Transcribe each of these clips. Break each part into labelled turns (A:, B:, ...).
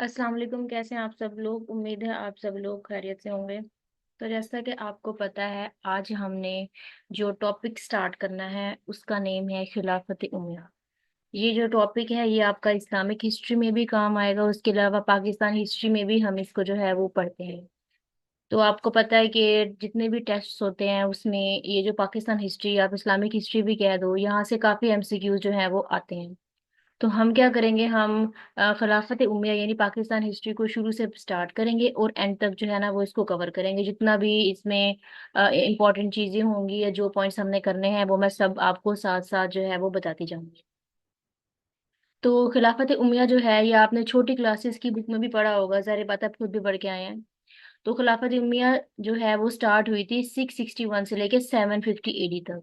A: अस्सलाम वालेकुम। कैसे हैं आप सब लोग? उम्मीद है आप सब लोग खैरियत से होंगे। तो जैसा कि आपको पता है, आज हमने जो टॉपिक स्टार्ट करना है उसका नेम है खिलाफत उमरा। ये जो टॉपिक है ये आपका इस्लामिक हिस्ट्री में भी काम आएगा, उसके अलावा पाकिस्तान हिस्ट्री में भी हम इसको जो है वो पढ़ते हैं। तो आपको पता है कि जितने भी टेस्ट होते हैं उसमें ये जो पाकिस्तान हिस्ट्री, आप इस्लामिक हिस्ट्री भी कह दो, यहाँ से काफ़ी एमसीक्यूज जो है वो आते हैं। तो हम क्या करेंगे, हम खिलाफत उमैया यानी पाकिस्तान हिस्ट्री को शुरू से स्टार्ट करेंगे और एंड तक जो है ना वो इसको कवर करेंगे। जितना भी इसमें इंपॉर्टेंट चीजें होंगी या जो पॉइंट्स हमने करने हैं वो मैं सब आपको साथ साथ जो है वो बताती जाऊंगी। तो खिलाफत उमैया जो है ये आपने छोटी क्लासेस की बुक में भी पढ़ा होगा, ज़ाहिर बात है आप खुद भी पढ़ के आए हैं। तो खिलाफत उमैया जो है वो स्टार्ट हुई थी 661 से लेके 750 एडी तक।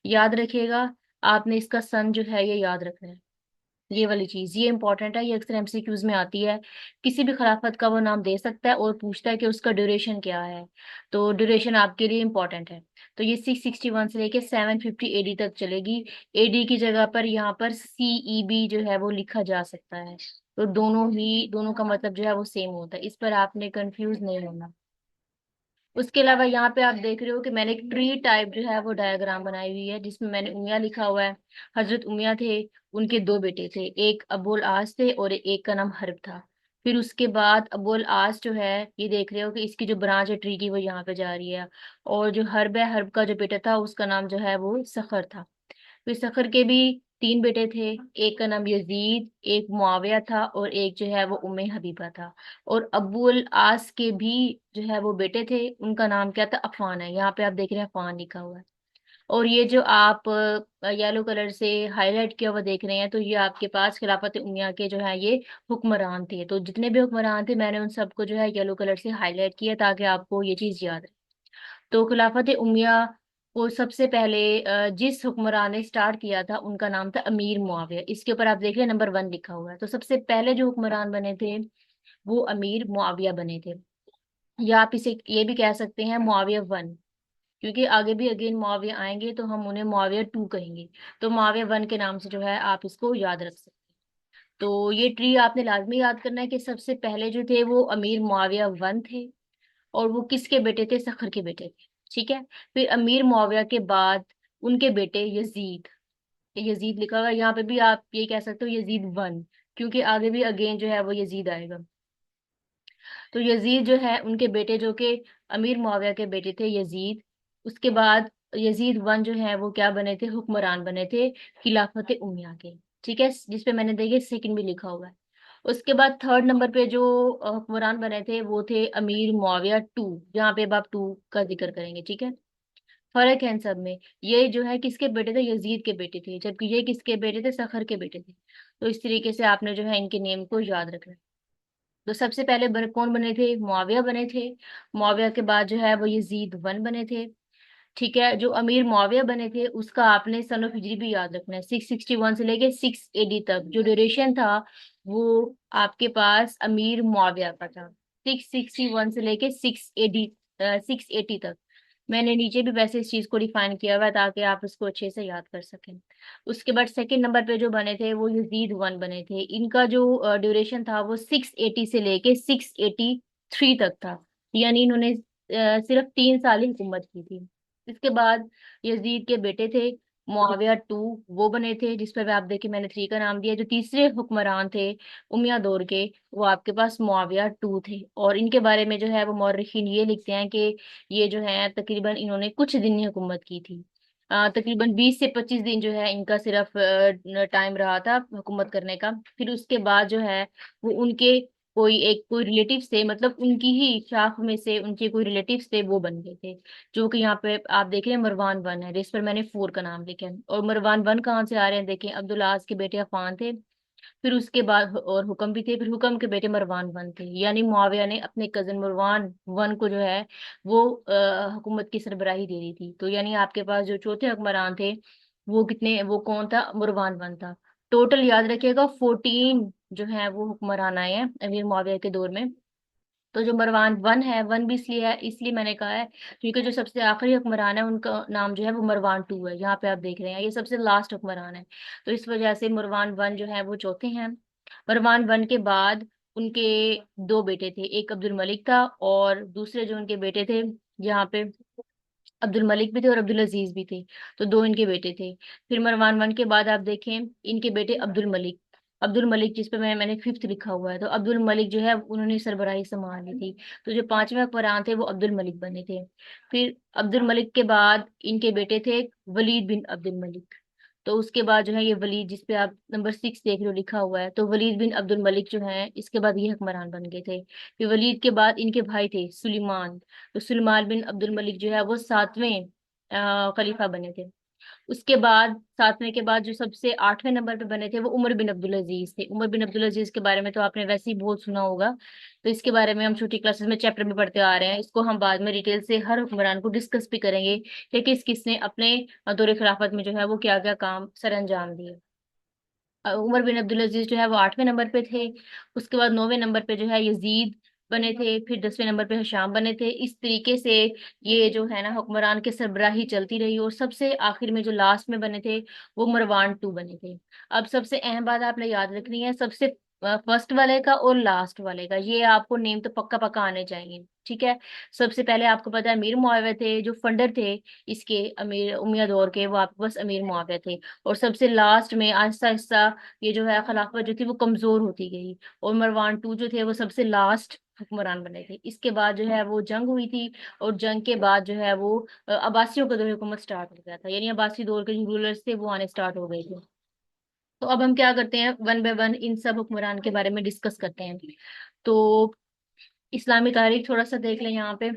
A: याद रखिएगा, आपने इसका सन जो है ये याद रखना है। ये वाली चीज ये इंपॉर्टेंट है, ये अक्सर एमसीक्यूज में आती है। किसी भी खिलाफत का वो नाम दे सकता है और पूछता है कि उसका ड्यूरेशन क्या है। तो ड्यूरेशन आपके लिए इंपॉर्टेंट है। तो ये 661 से लेके 750 एडी तक चलेगी। एडी की जगह पर यहाँ पर सीईबी जो है वो लिखा जा सकता है। तो दोनों का मतलब जो है वो सेम होता है, इस पर आपने कंफ्यूज नहीं होना। उसके अलावा यहाँ पे आप देख रहे हो कि मैंने एक ट्री टाइप जो है वो डायग्राम बनाई हुई है जिसमें मैंने उमिया लिखा हुआ है। हजरत उमिया थे, उनके दो बेटे थे, एक अबुल आस थे और एक का नाम हर्ब था। फिर उसके बाद अबुल आस जो है, ये देख रहे हो कि इसकी जो ब्रांच है ट्री की वो यहाँ पे जा रही है। और जो हर्ब है, हर्ब का जो बेटा था उसका नाम जो है वो सखर था। फिर सखर के भी तीन बेटे थे, एक का नाम यजीद, एक मुआविया था और एक जो है वो उम्मे हबीबा था। और अबुल आस के भी जो है वो बेटे थे, उनका नाम क्या था, अफान है। यहाँ पे आप देख रहे हैं अफान लिखा हुआ है। और ये जो आप येलो कलर से हाईलाइट किया हुआ देख रहे हैं, तो ये आपके पास खिलाफत उमैया के जो है ये हुक्मरान थे। तो जितने भी हुक्मरान थे मैंने उन सबको जो है येलो कलर से हाईलाइट किया ताकि आपको ये चीज याद रहे। तो खिलाफत उमैया को सबसे पहले जिस हुक्मरान ने स्टार्ट किया था उनका नाम था अमीर मुआविया। इसके ऊपर आप देख रहे हैं नंबर 1 लिखा हुआ है। तो सबसे पहले जो हुक्मरान बने थे वो अमीर मुआविया बने थे, या आप इसे ये भी कह सकते हैं मुआविया 1, क्योंकि आगे भी अगेन मुआविया आएंगे तो हम उन्हें मुआविया 2 कहेंगे। तो मुआविया 1 के नाम से जो है आप इसको याद रख सकते हैं। तो ये ट्री आपने लाजमी याद करना है कि सबसे पहले जो थे वो अमीर मुआविया 1 थे। और वो किसके बेटे थे, सखर के बेटे थे। ठीक है। फिर अमीर मुआविया के बाद उनके बेटे यजीद, ये यजीद लिखा हुआ है यहाँ पे भी, आप ये कह सकते हो यजीद 1, क्योंकि आगे भी अगेन जो है वो यजीद आएगा। तो यजीद जो है उनके बेटे जो कि अमीर मुआविया के बेटे थे यजीद। उसके बाद यजीद 1 जो है वो क्या बने थे, हुक्मरान बने थे खिलाफत उमैया के। ठीक है, जिसपे मैंने देखिए सेकंड भी लिखा हुआ है। उसके बाद थर्ड नंबर पे जो हुक्मरान बने थे वो थे अमीर मुआविया 2, जहाँ पे अब आप 2 का जिक्र करेंगे। ठीक है, फर्क है इन सब में। ये जो है किसके बेटे थे, यजीद के बेटे थे, जबकि ये किसके बेटे थे, सखर के बेटे थे। तो इस तरीके से आपने जो है इनके नेम को याद रखना है। तो सबसे पहले कौन बने थे, मुआविया बने थे। मुआविया के बाद जो है वो यजीद 1 बने थे। ठीक है, जो अमीर मुआविया बने थे उसका आपने सन ऑफ हिजरी भी याद रखना है। 661 से लेके 680 तक जो ड्यूरेशन था वो आपके पास अमीर मुआविया का था। 661 से लेके 680 तक। मैंने नीचे भी वैसे इस चीज को डिफाइन किया हुआ है ताकि आप इसको अच्छे से याद कर सकें। उसके बाद सेकंड नंबर पे जो बने थे वो यजीद 1 बने थे। इनका जो ड्यूरेशन था वो 680 से लेके 683 तक था। यानी इन्होंने सिर्फ 3 साल ही हुकूमत की थी। इसके बाद यजीद के बेटे थे मुआविया 2, वो बने थे, जिस पर आप देखिए मैंने 3 का नाम दिया। जो तीसरे हुक्मरान थे उमिया दौर के, वो आपके पास मुआविया 2 थे। और इनके बारे में जो है वो मौर्रिखीन ये लिखते हैं कि ये जो है तकरीबन इन्होंने कुछ दिन ही हुकूमत की थी। तकरीबन 20 से 25 दिन जो है इनका सिर्फ टाइम रहा था हुकूमत करने का। फिर उसके बाद जो है वो उनके कोई रिलेटिव थे, मतलब उनकी ही शाख में से उनके कोई रिलेटिव थे, वो बन गए थे। जो कि यहाँ पे आप देख रहे हैं मरवान 1 है, जिस पर मैंने 4 का नाम लिखा है। और मरवान 1 कहाँ से आ रहे हैं, देखें, अब्दुल आज के बेटे अफान थे। फिर उसके बाद और हुक्म भी थे, फिर हुक्म के बेटे मरवान 1 थे। यानी मुआविया ने अपने कजन मरवान 1 को जो है वो हुकूमत की सरबराही दे दी थी। तो यानी आपके पास जो चौथे हुक्मरान थे वो कितने, वो कौन था, मरवान 1 था। टोटल याद रखिएगा 14 जो है वो हुक्मरान आए हैं अमीर मुआविया के दौर में। तो जो मरवान 1 है, 1 भी इसलिए है, इसलिए मैंने कहा है क्योंकि जो सबसे आखिरी हुक्मरान है उनका नाम जो है वो मरवान 2 है। यहाँ पे आप देख रहे हैं ये सबसे लास्ट हुक्मरान है। तो इस वजह से मरवान 1 जो है वो चौथे हैं। मरवान 1 के बाद उनके दो बेटे थे, एक अब्दुल मलिक था और दूसरे जो उनके बेटे थे, यहाँ पे अब्दुल मलिक भी थे और अब्दुल अजीज भी थे। तो दो इनके बेटे थे। फिर मरवान वन के बाद आप देखें, इनके बेटे अब्दुल मलिक, अब्दुल मलिक जिस पे मैंने फिफ्थ लिखा हुआ है, तो अब्दुल मलिक जो है उन्होंने सरबराही संभाली थी। तो जो पांचवें हुक्मरान थे वो अब्दुल मलिक बने थे। फिर अब्दुल मलिक के बाद इनके बेटे थे वलीद बिन अब्दुल मलिक। तो उसके बाद जो है ये वलीद, जिस पे आप नंबर 6 देख रहे हो लिखा हुआ है, तो वलीद बिन अब्दुल मलिक जो है इसके बाद ये हुक्मरान बन गए थे। फिर वलीद के बाद इनके भाई थे सुलेमान। तो सुलेमान बिन अब्दुल मलिक जो है वो सातवें खलीफा बने थे। उसके बाद सातवें के बाद जो सबसे आठवें नंबर पे बने थे वो उमर बिन अब्दुल अजीज थे। उमर बिन अब्दुल अजीज के बारे में तो आपने वैसे ही बहुत सुना होगा। तो इसके बारे में हम छोटी क्लासेस में चैप्टर में पढ़ते आ रहे हैं, इसको हम बाद में डिटेल से हर हुक्मरान को डिस्कस भी करेंगे कि किस किसने अपने दौरे खिलाफत में जो है वो क्या क्या काम सर अंजाम दिए। उमर बिन अब्दुल अजीज जो है वो आठवें नंबर पे थे। उसके बाद नौवें नंबर पे जो है यजीद बने थे। फिर 10वें नंबर पे हिशाम बने थे। इस तरीके से ये जो है ना हुक्मरान के सरबराही चलती रही, और सबसे आखिर में जो लास्ट में बने थे वो मरवान टू बने थे। अब सबसे अहम बात आपने याद रखनी है, सबसे फर्स्ट वाले का और लास्ट वाले का ये आपको नेम तो पक्का पक्का आने चाहिए, ठीक है। सबसे पहले आपको पता है अमीर मुआविया थे, जो फंडर थे इसके अमीर उमैया दौर के, वो आपके पास अमीर मुआविया थे। और सबसे लास्ट में आहिस्ता आहिस्ता ये जो है खिलाफत जो थी वो कमजोर होती गई, और मरवान टू जो थे वो सबसे लास्ट हुक्मरान बने थे। इसके बाद जो है वो जंग हुई थी, और जंग के बाद जो है वो अब्बासियों का दौर हुकूमत स्टार्ट हो गया था, यानी अब्बासी दौर के जो रूलर्स थे वो आने स्टार्ट हो गए थे। तो अब हम क्या करते हैं, वन बाय वन इन सब हुक्मरान के बारे में डिस्कस करते हैं। तो इस्लामी तारीख थोड़ा सा देख लें यहाँ पे।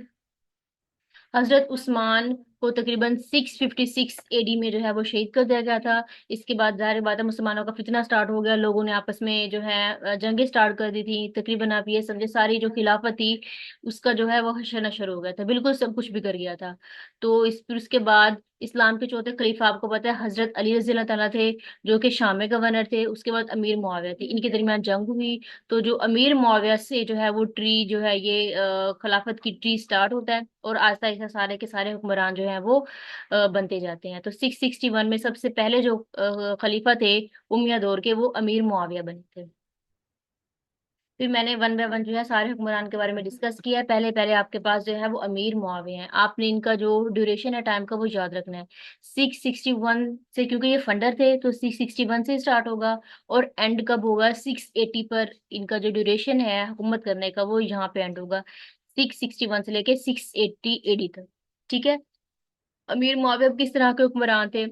A: हजरत उस्मान को तकरीबन 656 एडी में जो है वो शहीद कर दिया गया था। इसके बाद जाहिर बात है मुसलमानों का फितना स्टार्ट हो गया, लोगों ने आपस में जो है जंगें स्टार्ट कर दी थी। तकरीबन आप ये समझे सारी जो खिलाफत थी उसका जो है वो हशर नशर हो गया था, बिल्कुल सब कुछ बिगड़ गया था। तो फिर उसके बाद इस्लाम के चौथे खलीफा आपको पता है हजरत अली रजी अल्लाह तआला थे, जो कि शाम में गवर्नर थे। उसके बाद अमीर मुआविया थे, इनके दरमियान जंग हुई। तो जो अमीर मुआविया से जो है वो ट्री जो है ये खिलाफत की ट्री स्टार्ट होता है, और आहिस्ता आहिस्ता सारे के सारे हुक्मरान जो हैं वो बनते जाते हैं। तो 661 में सबसे पहले जो खलीफा थे उमैया दौर के, वो अमीर मुआविया बने थे। फिर मैंने वन बाय वन जो है सारे हुक्मरान के बारे में डिस्कस किया है। पहले पहले आपके पास जो है वो अमीर मुआविया हैं, आपने इनका जो ड्यूरेशन है टाइम का वो याद रखना है। 661 से, क्योंकि ये फंडर थे तो 661 से स्टार्ट होगा, और एंड कब होगा 680 पर। इनका जो ड्यूरेशन है हुकूमत करने का वो यहाँ पे एंड होगा 661 से लेके 680 एडी तक, ठीक है। अमीर मुआविया किस तरह के हुक्मरान थे,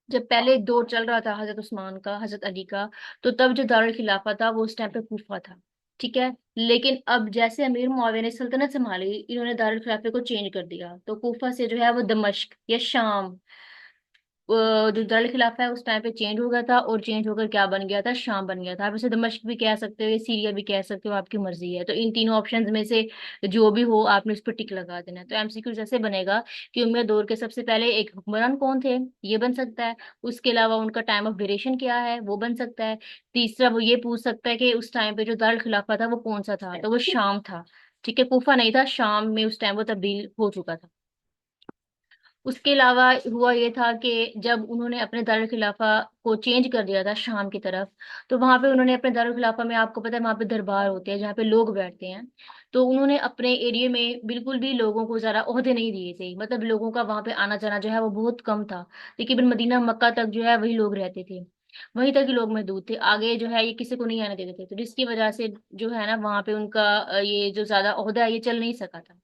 A: जब पहले दौर चल रहा था हजरत उस्मान का, हजरत अली का, तो तब जो दारुल खिलाफा था वो उस टाइम पे कूफा था, ठीक है। लेकिन अब जैसे अमीर मुआविया ने सल्तनत संभाली, इन्होंने दारुल खिलाफे को चेंज कर दिया, तो कूफा से जो है वो दमश्क या शाम, जो दारुल खिलाफा है उस टाइम पे चेंज हो गया था, और चेंज होकर क्या बन गया था, शाम बन गया था। आप इसे दमश्क भी कह सकते हो या सीरिया भी कह सकते हो, आपकी मर्जी है। तो इन तीनों ऑप्शंस में से जो भी हो आपने उस पर टिक लगा देना है। तो एमसीक्यू जैसे बनेगा कि उमर दौर के सबसे पहले एक हुक्मरान कौन थे, ये बन सकता है। उसके अलावा उनका टाइम ऑफ ड्यूरेशन क्या है वो बन सकता है। तीसरा वो ये पूछ सकता है कि उस टाइम पे जो दारुल खिलाफा था वो कौन सा था, तो वो शाम था, ठीक है। कूफा नहीं था, शाम में उस टाइम वो तब्दील हो चुका था। उसके अलावा हुआ ये था कि जब उन्होंने अपने दारुल खिलाफा को चेंज कर दिया था शाम की तरफ, तो वहां पे उन्होंने अपने दारुल खिलाफा में, आपको पता है वहां पे दरबार होते हैं जहाँ पे लोग बैठते हैं, तो उन्होंने अपने एरिया में बिल्कुल भी लोगों को ज्यादा ओहदे नहीं दिए थे। मतलब लोगों का वहां पे आना जाना जो है वो बहुत कम था। तकरीबन मदीना मक्का तक जो है वही लोग रहते थे, वहीं तक ही लोग महदूद थे, आगे जो है ये किसी को नहीं आने देते थे। तो जिसकी वजह से जो है ना वहां पे उनका ये जो ज्यादा ओहदा है ये चल नहीं सका था।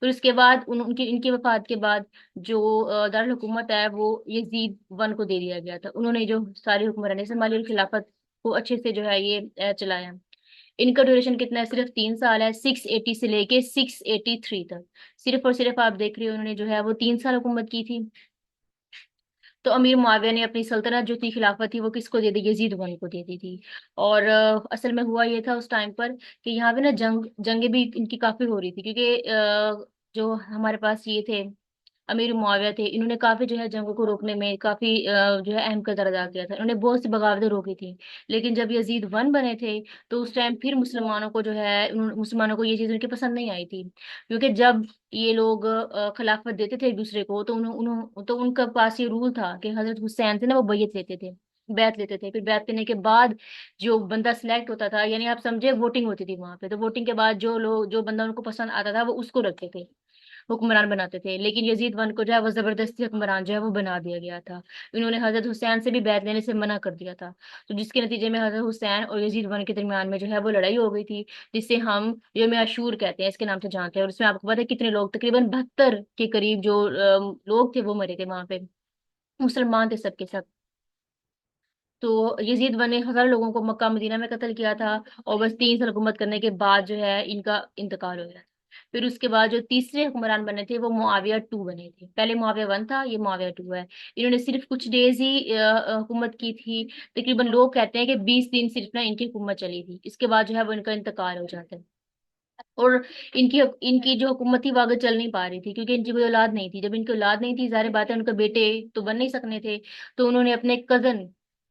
A: फिर उसके बाद उनकी इनकी वफात के बाद जो दारुल हुकूमत है वो यजीद वन को दे दिया गया था। उन्होंने जो सारी हुक्मरानी संभाली और खिलाफत को अच्छे से जो है ये चलाया। इनका ड्यूरेशन कितना है, सिर्फ 3 साल है, 680 से लेके 683 तक। सिर्फ और सिर्फ आप देख रहे हो उन्होंने जो है वो 3 साल हुकूमत की थी। तो अमीर मुआविया ने अपनी सल्तनत जो थी, खिलाफत थी, वो किसको दे दी, यजीद वन को दे दी थी। और असल में हुआ ये था उस टाइम पर कि यहाँ पे ना जंगे भी इनकी काफी हो रही थी, क्योंकि जो हमारे पास ये थे अमीर मुआविया थे, इन्होंने काफी जो है जंगों को रोकने में काफी जो है अहम किरदार अदा किया था। इन्होंने बहुत सी बगावतें रोकी थी। लेकिन जब यजीद वन बने थे तो उस टाइम फिर मुसलमानों को जो है मुसलमानों को ये चीज उनकी पसंद नहीं आई थी, क्योंकि जब ये लोग खिलाफत देते थे एक दूसरे को, तो उन्हों, उन्हों, तो उनका पास ये रूल था कि हजरत हुसैन थे ना वो बैयत लेते थे। बैत लेते थे। फिर बैत लेने के बाद जो बंदा सिलेक्ट होता था, यानी आप समझे वोटिंग होती थी वहां पे, तो वोटिंग के बाद जो बंदा उनको पसंद आता था वो उसको रखते थे, हुक्मरान बनाते थे। लेकिन यजीद वन को जो है वो जबरदस्ती हुक्मरान जो है वो बना दिया गया था। इन्होंने हजरत हुसैन से भी बैत लेने से मना कर दिया था। तो जिसके नतीजे में हजरत हुसैन और यजीद वन के दरमियान में जो है वो लड़ाई हो गई थी, जिसे हम यौम आशूर कहते हैं, इसके नाम से जानते हैं। और उसमें आपको पता है कितने लोग, तकरीबन 72 के करीब जो लोग थे वो मरे थे वहां पे, मुसलमान थे सबके सब। तो यजीद वन ने हजारों लोगों को मक्का मदीना में कत्ल किया था। और बस 3 साल हुकूमत करने के बाद जो है इनका इंतकाल हो गया। फिर उसके बाद जो तीसरे हुक्मरान बने थे वो मुआविया टू बने थे। पहले मुआविया वन था, ये मुआविया टू है। इन्होंने सिर्फ कुछ डेज ही हुकूमत की थी। तकरीबन लोग कहते हैं कि 20 दिन सिर्फ ना इनकी हुकूमत चली थी, इसके बाद जो है वो इनका इंतकाल हो जाता है। और इनकी इनकी जो हुकूमत थी वो आगे चल नहीं पा रही थी, क्योंकि इनकी कोई औलाद नहीं थी। जब इनकी औलाद नहीं थी, जाहिर बात है उनके बेटे तो बन नहीं सकने थे। तो उन्होंने अपने कजन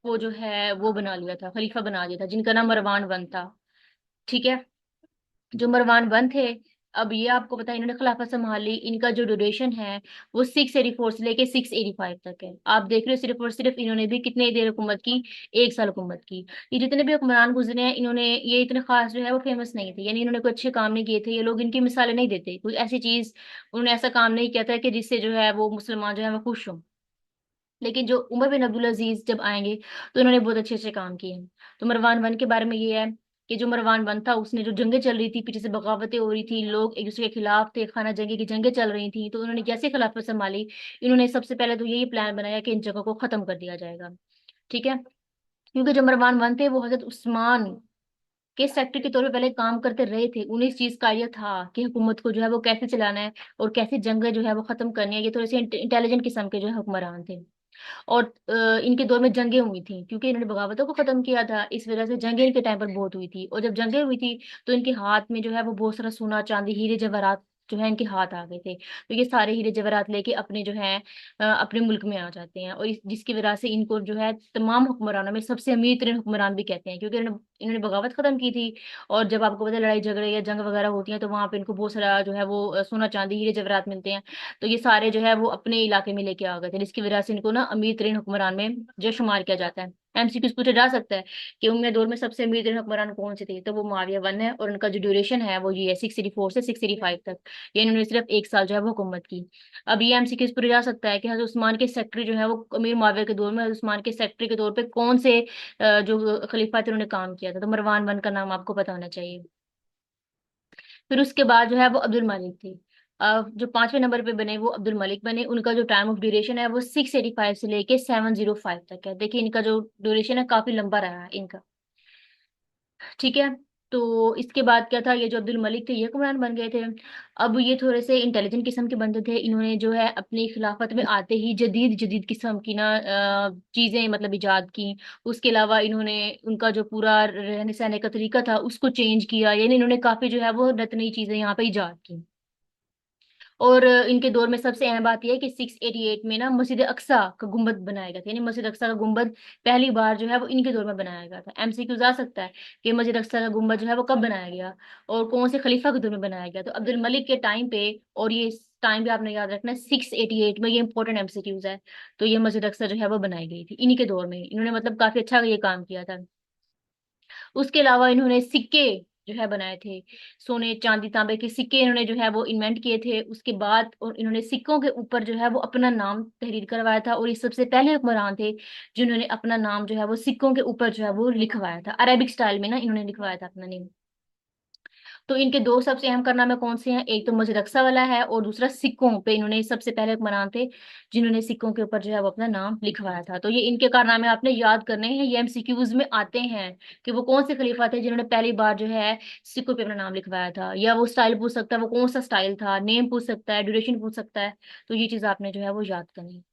A: को जो है वो बना लिया था, खलीफा बना दिया था, जिनका नाम मरवान वन था। ठीक है, जो मरवान वन थे। अब ये आपको पता है इन्होंने खिलाफत संभाली, इनका जो ड्यूरेशन है वो 684 से लेके 685 तक है। आप देख रहे हो सिर्फ और सिर्फ इन्होंने भी कितने देर हुकूमत की, 1 साल हुकूमत की। ये जितने भी हुक्मरान गुजरे हैं, इन्होंने ये इतने खास जो है वो फेमस नहीं थे, यानी इन्होंने कोई अच्छे काम नहीं किए थे। ये लोग इनकी मिसालें नहीं देते, कोई ऐसी चीज उन्होंने ऐसा काम नहीं किया था कि जिससे जो है वो मुसलमान जो है वो खुश हों। लेकिन जो उमर बिन अब्दुल अजीज जब आएंगे तो इन्होंने बहुत अच्छे अच्छे काम किए हैं। तो मरवान वन के बारे में ये है कि जो मरवान वन था उसने जो जंगें चल रही थी, पीछे से बगावतें हो रही थी, लोग एक दूसरे के खिलाफ थे, खाना जंगी की जंगें चल रही थी, तो उन्होंने जैसे खिलाफत संभाली, इन्होंने सबसे पहले तो यही प्लान बनाया कि इन जगहों को खत्म कर दिया जाएगा। ठीक है, क्योंकि जो मरवान वन थे वो हजरत उस्मान के सेक्टर के तौर पे पहले काम करते रहे थे। उन्हें इस चीज का आइडिया था कि हुकूमत को जो है वो कैसे चलाना है और कैसे जंगें जो है वो खत्म करनी है। ये थोड़े से इंटेलिजेंट किस्म के जो है हुक्मरान थे। और इनके दौर में जंगें हुई थी, क्योंकि इन्होंने बगावतों को खत्म किया था, इस वजह से जंगें इनके टाइम पर बहुत हुई थी। और जब जंगें हुई थी तो इनके हाथ में जो है वो बहुत सारा सोना चांदी हीरे जवाहरात जो है इनके हाथ आ गए थे। तो ये सारे हीरे जवाहरात लेके अपने जो है अपने मुल्क में आ जाते हैं। और जिसकी वजह से इनको जो है तमाम हुक्मरानों में सबसे अमीर तरीन हुक्मरान भी कहते हैं, क्योंकि इन्होंने इन्होंने बगावत खत्म की थी। और जब आपको पता है लड़ाई झगड़े या जंग वगैरह होती है तो वहां पे इनको बहुत सारा जो है वो सोना चांदी हीरे जवाहरात मिलते हैं। तो ये सारे जो है वो अपने इलाके में लेके आ गए थे, जिसकी वजह से इनको ना अमीर तरीन हुक्मरान में जो शुमार किया जाता है। एमसीक्यूज पूछा जा सकता है कि उनमें दौर में सबसे अमीर तरीन हुक्मरान कौन से थे, तो वो मुआविया वन है। और उनका जो ड्यूरेशन है वो ये है 684 से 685 तक। ये इन्होंने सिर्फ 1 साल जो है वो हुकूमत की। अब ये एमसीक्यूज पूछा जा सकता है कि हजरत उस्मान के सेक्रेटरी जो है वो अमीर मुआविया के दौर में हजरत उस्मान के सेक्रेटरी के तौर पे कौन से जो खलीफा थे उन्होंने काम किया था, तो मरवान वन का नाम आपको पता होना चाहिए। फिर उसके बाद जो है वो अब्दुल मलिक थे। जो 5वें नंबर पे बने वो अब्दुल मलिक बने। उनका जो टाइम ऑफ ड्यूरेशन है वो 685 से लेके 705 तक है। देखिए इनका जो ड्यूरेशन है काफी लंबा रहा है इनका। ठीक है, तो इसके बाद क्या था, ये जो अब्दुल मलिक थे ये हुक्मरान बन गए थे। अब ये थोड़े से इंटेलिजेंट किस्म के बंदे थे। इन्होंने जो है अपनी खिलाफत में आते ही जदीद जदीद किस्म की ना चीजें मतलब इजाद की। उसके अलावा इन्होंने उनका जो पूरा रहने सहने का तरीका था उसको चेंज किया, यानी इन्होंने काफी जो है वो नत नई चीजें यहाँ पे इजाद की। और इनके दौर में सबसे अहम बात यह है कि 688 में ना मस्जिद अक्सा का गुम्बद बनाया गया था, यानी मस्जिद अक्सा का गुम्बद पहली बार जो है वो इनके दौर में बनाया गया था। एमसीक्यू आ सकता है कि मस्जिद अक्सा का गुम्बद जो है वो कब बनाया गया और कौन से खलीफा के दौर में बनाया गया, तो अब्दुल मलिक के टाइम पे। और ये टाइम भी आपने याद रखना है 688 में, ये इंपॉर्टेंट एमसीक्यूज है। तो ये मस्जिद अक्सा जो है वो बनाई गई थी इन्हीं के दौर में, इन्होंने मतलब काफी अच्छा ये काम किया था। उसके अलावा इन्होंने सिक्के जो है बनाए थे, सोने चांदी तांबे के सिक्के इन्होंने जो है वो इन्वेंट किए थे। उसके बाद और इन्होंने सिक्कों के ऊपर जो है वो अपना नाम तहरीर करवाया था। और ये सबसे पहले हुक्मरान थे जिन्होंने अपना नाम जो है वो सिक्कों के ऊपर जो है वो लिखवाया था, अरेबिक स्टाइल में ना इन्होंने लिखवाया था अपना नेम। तो इनके दो सबसे अहम कारनामे कौन से हैं, एक तो मस्जिद अक्सा वाला है और दूसरा सिक्कों पे इन्होंने सबसे पहले हुक्मरान थे जिन्होंने सिक्कों के ऊपर जो है वो अपना नाम लिखवाया था। तो ये इनके कारनामे आपने याद करने हैं, ये एमसीक्यूज में आते हैं कि वो कौन से खलीफा थे जिन्होंने पहली बार जो है सिक्कों पे अपना नाम लिखवाया था। या वो स्टाइल पूछ सकता है, वो कौन सा स्टाइल था, नेम पूछ सकता है, ड्यूरेशन पूछ सकता है। तो ये चीज आपने जो है वो याद करनी है।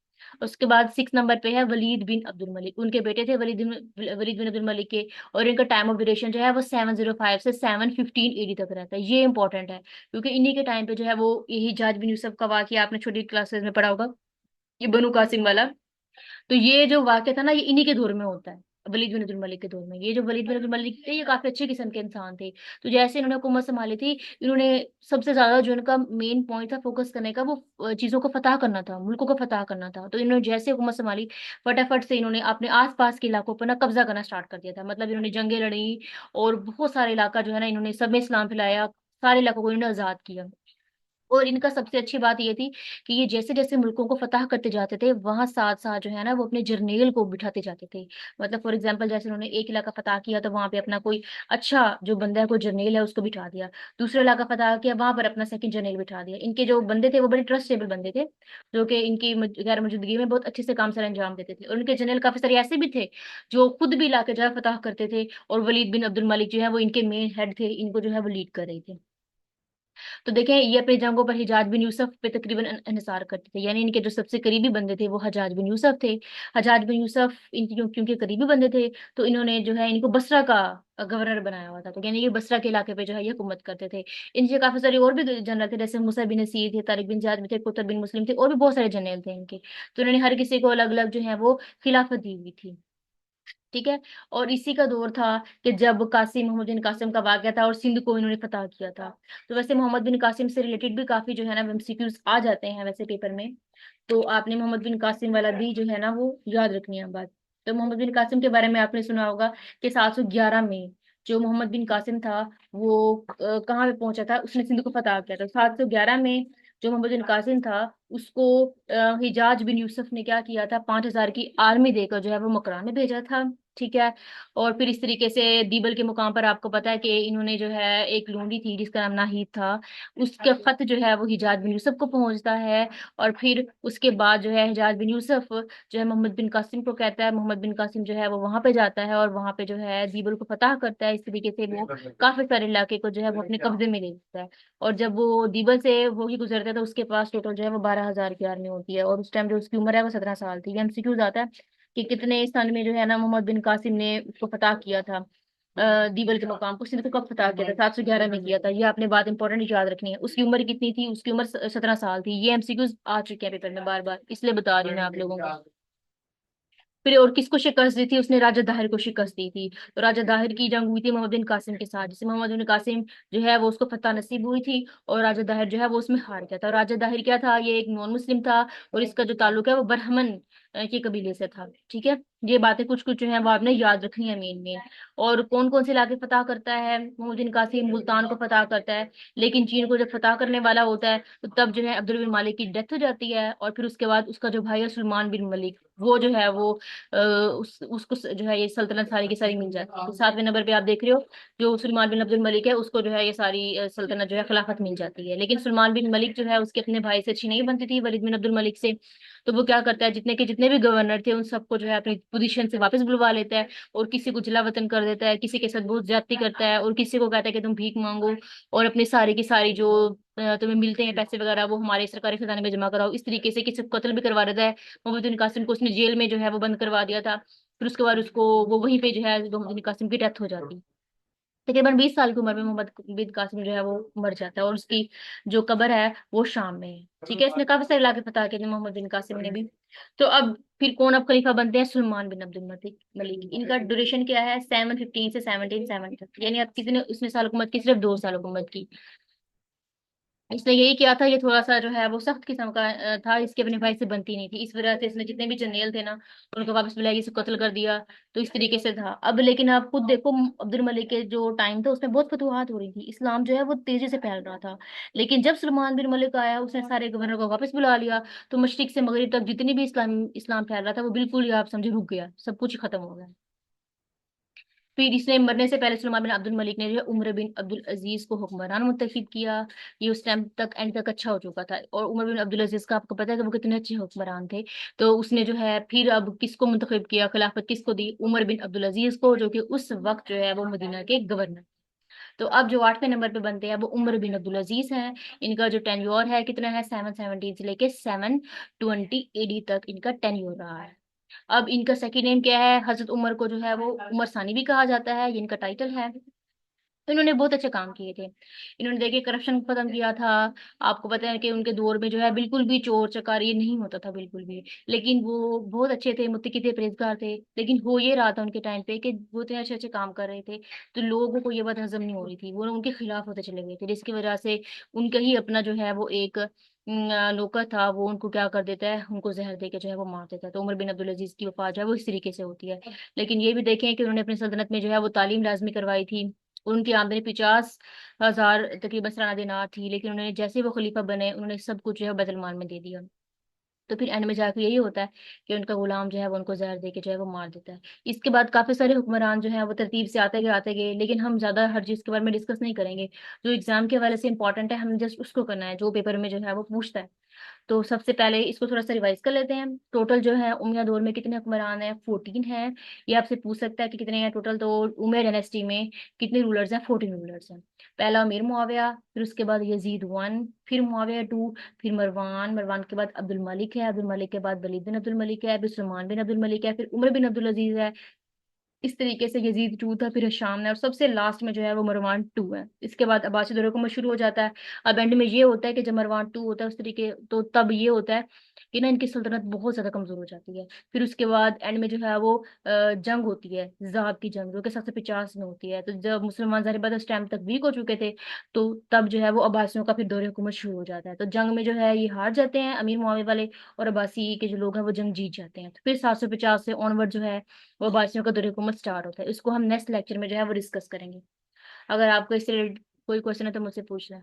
A: उसके बाद 6 नंबर पे है वलीद बिन अब्दुल मलिक, उनके बेटे थे वलीद बिन अब्दुल मलिक के। और इनका टाइम ऑफ ड्यूरेशन जो है वो 705 से 715 AD तक रहता है। ये इंपॉर्टेंट है क्योंकि इन्हीं के टाइम पे जो है वो यही जहाज बिन यूसुफ का वाकया आपने छोटी क्लासेस में पढ़ा होगा, ये बनु कासिम वाला। तो ये जो वाकया था ना ये इन्हीं के दौर में होता है। वलीद बिन अब्दुल मलिक के दौर में। ये जो वलीद बिन अब्दुल मलिक थे ये काफी अच्छे किस्म के इंसान थे। तो जैसे इन्होंने हुकूमत संभाली थी, इन्होंने सबसे ज्यादा जो इनका मेन पॉइंट था फोकस करने का, वो चीजों को फतह करना था, मुल्कों को फतह करना था। तो इन्होंने जैसे हुकूमत संभाली, फटाफट से इन्होंने अपने आसपास के इलाकों पर ना कब्जा करना स्टार्ट कर दिया था। मतलब इन्होंने जंगें लड़ी और बहुत सारे इलाका जो है ना, इन्होंने सब में इस्लाम फैलाया, सारे इलाकों को इन्होंने आजाद किया। और इनका सबसे अच्छी बात ये थी कि ये जैसे जैसे मुल्कों को फतह करते जाते थे, वहां साथ साथ जो है ना वो अपने जर्नेल को बिठाते जाते थे। मतलब फॉर एग्जांपल, जैसे उन्होंने एक इलाका फतह किया तो वहां पे अपना कोई अच्छा जो बंदा है, कोई जर्नेल है, उसको बिठा दिया। दूसरा इलाका फतह किया, वहां पर अपना सेकंड जर्नेल बिठा दिया। इनके जो बंदे थे वो बड़े ट्रस्टेबल बंदे थे, जो कि इनकी गैर मौजूदगी में बहुत अच्छे से काम सर अंजाम देते थे। और उनके जर्नल काफी सारे ऐसे भी थे जो खुद भी इलाके जो है फतह करते थे, और वलीद बिन अब्दुल मलिक जो है वो इनके मेन हेड थे, इनको जो है वो लीड कर रहे थे। तो देखें, ये अपने जंगों पर हिजाज बिन यूसुफ पे तकरीबन इन्हिसार करते थे। यानी इनके जो सबसे करीबी बंदे थे वो हजाज बिन यूसुफ थे। हजाज बिन यूसुफ इनके क्योंकि करीबी बंदे थे, तो इन्होंने जो है इनको बसरा का गवर्नर बनाया हुआ था। तो यानी ये बसरा के इलाके पे जो है ये हुकूमत करते थे। इनके काफी सारे और भी जनरल थे, जैसे मूसा बिन नसीर थे, तारिक बिन जियाद भी थे, कुतब बिन मुस्लिम थे, और भी बहुत सारे जनरल थे इनके। तो उन्होंने हर किसी को अलग अलग जो है वो खिलाफत दी हुई थी। ठीक है। और इसी का दौर था कि जब कासिम मोहम्मद बिन कासिम का वाकया था और सिंध को इन्होंने फतह किया था। तो वैसे मोहम्मद बिन कासिम से रिलेटेड भी काफी जो है ना एमसीक्यूज आ जाते हैं वैसे पेपर में। तो आपने मोहम्मद बिन कासिम वाला भी जो है ना वो याद रखनी है बात। तो मोहम्मद बिन कासिम के बारे में आपने सुना होगा कि 711 में जो मोहम्मद बिन कासिम था वो कहाँ पे पहुंचा था, उसने सिंध को फतह किया था। 711 में जो मोहम्मद बिन कासिम था उसको हिजाज बिन यूसुफ ने क्या किया था, 5,000 की आर्मी देकर जो है वो मकरान में भेजा था। ठीक है। और फिर इस तरीके से दीबल के मुकाम पर आपको पता है कि इन्होंने जो है एक लूंडी थी जिसका नाम नाहीद था, उसके खत जो है वो हिजाज बिन यूसुफ को पहुंचता है। और फिर उसके बाद जो है हिजाज बिन यूसुफ जो है मोहम्मद बिन कासिम को कहता है, मोहम्मद बिन कासिम जो है वो वहां पे जाता है और वहां पे जो है दीबल को फतह करता है। इस तरीके से वो काफी सारे इलाके को जो है वो अपने कब्जे में ले लेता है। और जब वो दीबल से वो ही गुजरता है तो उसके पास टोटल जो है वो 12,000 की आर्मी होती है। और उस टाइम जो उसकी उम्र है वो 17 साल थी। ये एमसीक्यूज आता है कि कितने सन में जो है ना मोहम्मद बिन कासिम ने उसको फतह किया था, दीबल के मुकाम को सिंध को कब फतह किया था। 711 में किया था। ये आपने बात इंपॉर्टेंट याद रखनी है। उसकी उम्र कितनी थी, उसकी उम्र 17 साल थी। ये एमसीक्यूज आ चुके हैं पेपर में बार बार, इसलिए बता रही हूँ मैं आप लोगों को। फिर और किसको शिकस्त दी थी, उसने राजा दाहिर को शिकस्त दी थी। तो राजा दाहिर की जंग हुई थी मोहम्मद बिन कासिम के साथ, जिसमें मोहम्मद बिन कासिम जो है वो उसको फतह नसीब हुई थी, और राजा दाहिर जो है वो उसमें हार गया था। और राजा दाहिर क्या था, ये एक नॉन मुस्लिम था, और इसका जो ताल्लुक है वो बरहमन के कबीले से था। ठीक है। ये बातें कुछ कुछ जो है वो आपने याद रखनी है मेन मेन। और कौन कौन से इलाके फतह करता है मोहम्मद बिन कासिम, मुल्तान को फतह करता है। लेकिन चीन को जब फतह करने वाला होता है तो तब जो है अब्दुल बिन मालिक की डेथ हो जाती है। और फिर उसके बाद उसका जो भाई है सुलेमान बिन मलिक, वो जो है वो उसको जो है ये सल्तनत सारी की सारी मिल जाती है। तो 7वें नंबर पे आप देख रहे हो जो सुलेमान बिन अब्दुल मलिक है, उसको जो है ये सारी सल्तनत जो है खिलाफत मिल जाती है। लेकिन सुलेमान बिन मलिक जो है उसके अपने भाई से अच्छी नहीं बनती थी, वलीद बिन अब्दुल मलिक से। तो वो क्या करता है, जितने के जितने भी गवर्नर थे उन सबको जो है अपनी पोजीशन से वापस बुलवा लेता है, और किसी को जिला वतन कर देता है, किसी के साथ बहुत ज्यादती करता है, और किसी को कहता है कि तुम भीख मांगो और अपनी सारी की सारी जो तुम्हें मिलते हैं पैसे वगैरह वो हमारे सरकारी खजाने में जमा कराओ। इस तरीके से किसी को कत्ल भी करवा देता है। मोहम्मद बिन कासिम को उसने जेल में जो है वो बंद करवा दिया था। फिर उसके बाद उसको वो वहीं पे जो है मोहम्मद बिन कासिम की डेथ हो जाती। तकरीबन 20 साल की उम्र में मोहम्मद बिन कासिम जो है वो मर जाता है, और उसकी जो कब्र है वो शाम में है। ठीक है। इसने काफी सारे इलाके फतह किए थे मोहम्मद बिन कासिम ने भी। तो अब फिर कौन अब खलीफा बनते हैं, सुलेमान बिन अब्दुल मलिक। इनका ड्यूरेशन क्या है, 715 से 1707 तक। यानी अब किसी ने उसने साल हुकूमत की, सिर्फ 2 साल हुकूमत की। इसने यही किया था, ये थोड़ा सा जो है वो सख्त किस्म का था, इसके अपने भाई से बनती नहीं थी। इस वजह से इसने जितने भी जर्नेल थे ना उनको वापस बुलाया, इसे कत्ल कर दिया। तो इस तरीके से था। अब लेकिन आप खुद देखो, अब्दुल मलिक के जो टाइम था उसमें बहुत फतूहात हो रही थी, इस्लाम जो है वो तेजी से फैल रहा था। लेकिन जब सुलेमान बिन मलिक आया उसने सारे गवर्नर को वापस बुला लिया। तो मशरिक से मगरिब तक जितनी भी इस्लाम इस्लाम फैल रहा था वो बिल्कुल ही आप समझे रुक गया, सब कुछ ही खत्म हो गया। फिर इसने मरने से पहले सुलेमान बिन अब्दुल मलिक ने जो है उमर बिन अब्दुल अजीज को हुक्मरान मुंतखब किया। ये उस टाइम तक एंड तक अच्छा हो चुका था। और उमर बिन अब्दुल अजीज का आपको पता है कि वो कितने अच्छे हुक्मरान थे। तो उसने जो है फिर अब किसको मुंतखब किया, खिलाफत किसको दी, उमर बिन अब्दुल अजीज को, जो कि उस वक्त जो है वो मदीना के गवर्नर। तो अब जो 8वें नंबर पे बनते हैं वो उमर बिन अब्दुल अजीज हैं। इनका जो टेन्योर है कितना है, 717 से लेके 720 AD तक इनका टेन्योर रहा है। अब इनका सेकंड नेम क्या है, हजरत उमर को जो है वो उमर सानी भी कहा जाता है, ये इनका टाइटल है। तो इन्होंने बहुत अच्छे काम किए थे। इन्होंने देखिए करप्शन खत्म किया था। आपको पता है कि उनके दौर में जो है बिल्कुल भी चोर चकार ये नहीं होता था बिल्कुल भी। लेकिन वो बहुत अच्छे थे, मुत्तकी थे, परहेजगार थे। लेकिन हो ये रहा था उनके टाइम पे कि वो इतने अच्छे अच्छे काम कर रहे थे, तो लोगों को ये बात हजम नहीं हो रही थी, वो लोग उनके खिलाफ होते चले गए थे, जिसकी वजह से उनका ही अपना जो है वो एक नौकर था, वो उनको क्या कर देता है, उनको जहर दे के जो है वो मार देता है। तो उमर बिन अब्दुल अजीज की वफात जो है वो इस तरीके से होती है। लेकिन ये भी देखें कि उन्होंने अपनी सल्तनत में जो है वो तालीम लाजमी करवाई थी। उनकी आमदनी 50,000 तकरीबन सलाना दिनार थी, लेकिन उन्होंने जैसे ही वो खलीफा बने उन्होंने सब कुछ जो है बैतुल माल में दे दिया। तो फिर एंड में जाके यही होता है कि उनका गुलाम जो है वो उनको जहर दे के जो है वो मार देता है। इसके बाद काफी सारे हुक्मरान जो है वो तरतीब से आते गए, लेकिन हम ज्यादा हर चीज के बारे में डिस्कस नहीं करेंगे। जो एग्जाम के हवाले से इंपॉर्टेंट है हम जस्ट उसको करना है, जो पेपर में जो है वो पूछता है। तो सबसे पहले इसको थोड़ा सा रिवाइज कर लेते हैं। टोटल जो है उमैया दौर में कितने हुक्मरान हैं? 14 हैं। ये आपसे पूछ सकता है कि कितने हैं टोटल। तो उमैया डायनेस्टी में कितने रूलर्स हैं? 14 रूलर्स हैं। पहला अमीर मुआविया, फिर उसके बाद यजीद वन, फिर मुआविया टू, फिर मरवान, मरवान के बाद अब्दुल मलिक है, अब्दुल मलिक के बाद वलीद बिन अब्दुल मलिक है, फिर सुलेमान बिन अब्दुल मलिक है, फिर उमर बिन अब्दुल अजीज है। इस तरीके से यजीद टू था, फिर शाम है, और सबसे लास्ट में जो है वो मरवान टू है। इसके बाद अब्बासी दौर हुकूमत शुरू हो जाता है। अब एंड में ये होता है कि जब मरवान टू होता है उस तरीके, तो तब ये होता है कि ना इनकी सल्तनत बहुत ज्यादा कमजोर हो जाती है। फिर उसके बाद एंड में जो है वो जंग होती है, ज़ाब की जंग, जो कि 750 में होती है। तो जब मुसलमान जाहिर बात है उस टाइम तक वीक हो चुके थे, तो तब जो है वो अब्बासियों का फिर दौर हुकूमत शुरू हो जाता है। तो जंग में जो है ये हार जाते हैं अमीर मुआविया वाले, और अब्बासी के जो लोग हैं वो जंग जीत जाते हैं। तो फिर 750 से ऑनवर्ड जो है वो बासियों का दौर हुकूमत स्टार्ट होता है। इसको हम नेक्स्ट लेक्चर में जो है वो डिस्कस करेंगे। अगर आपको इससे कोई क्वेश्चन है तो मुझसे पूछ लें।